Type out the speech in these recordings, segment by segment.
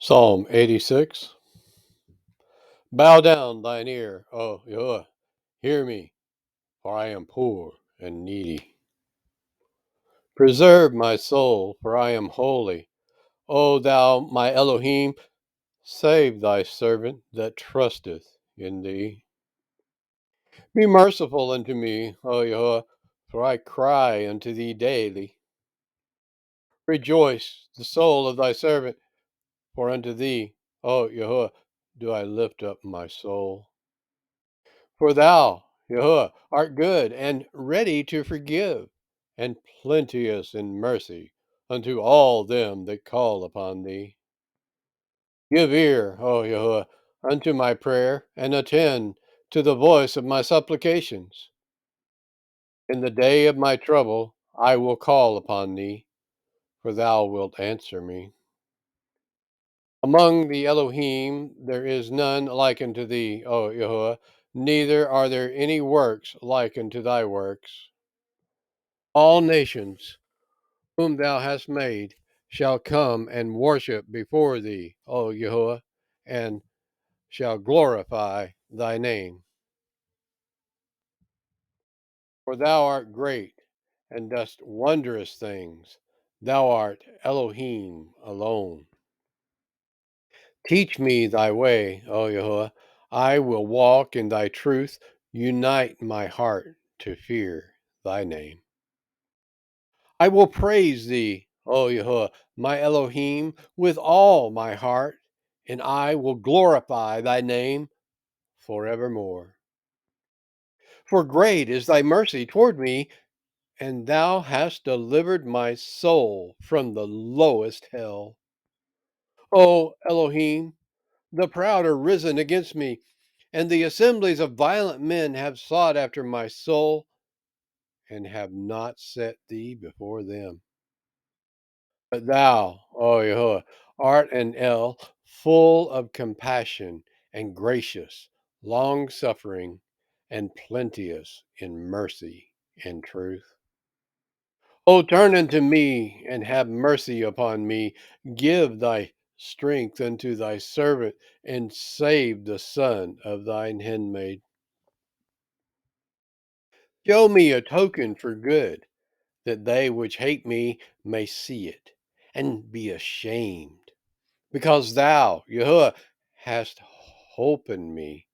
Psalm 86. Bow down thine ear, O Yahweh, hear me, for I am poor and needy. Preserve my soul, for I am holy. O thou my Elohim, save thy servant that trusteth in thee. Be merciful unto me, O Yahweh, for I cry unto thee daily. Rejoice the soul of thy servant, for unto thee, O Yahweh, do I lift up my soul. For thou, Yahuwah, art good and ready to forgive, and plenteous in mercy unto all them that call upon thee. Give ear, O Yahuwah, unto my prayer, and attend to the voice of my supplications. In the day of my trouble I will call upon thee, for thou wilt answer me. Among the Elohim there is none like unto thee, O Yahuwah, neither are there any works like unto thy works. All nations whom thou hast made shall come and worship before thee, O Yahuwah, and shall glorify thy name. For thou art great, and dost wondrous things. Thou art Elohim alone. Teach me thy way, O Yahuwah. I will walk in thy truth. Unite my heart to fear thy name. I will praise thee, O Yahuwah, my Elohim, with all my heart, and I will glorify thy name forevermore. For great is thy mercy toward me, and thou hast delivered my soul from the lowest hell. O Elohim, the proud are risen against me, and the assemblies of violent men have sought after my soul, and have not set thee before them. But thou, O Yahuwah, art an El, full of compassion and gracious, long suffering, and plenteous in mercy and truth. O turn unto me and have mercy upon me. Give thy strength unto thy servant, and save the son of thine handmaid. Show me a token for good, that they which hate me may see it, and be ashamed. Because thou, Yahuwah, hast holpen me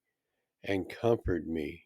and comforted me.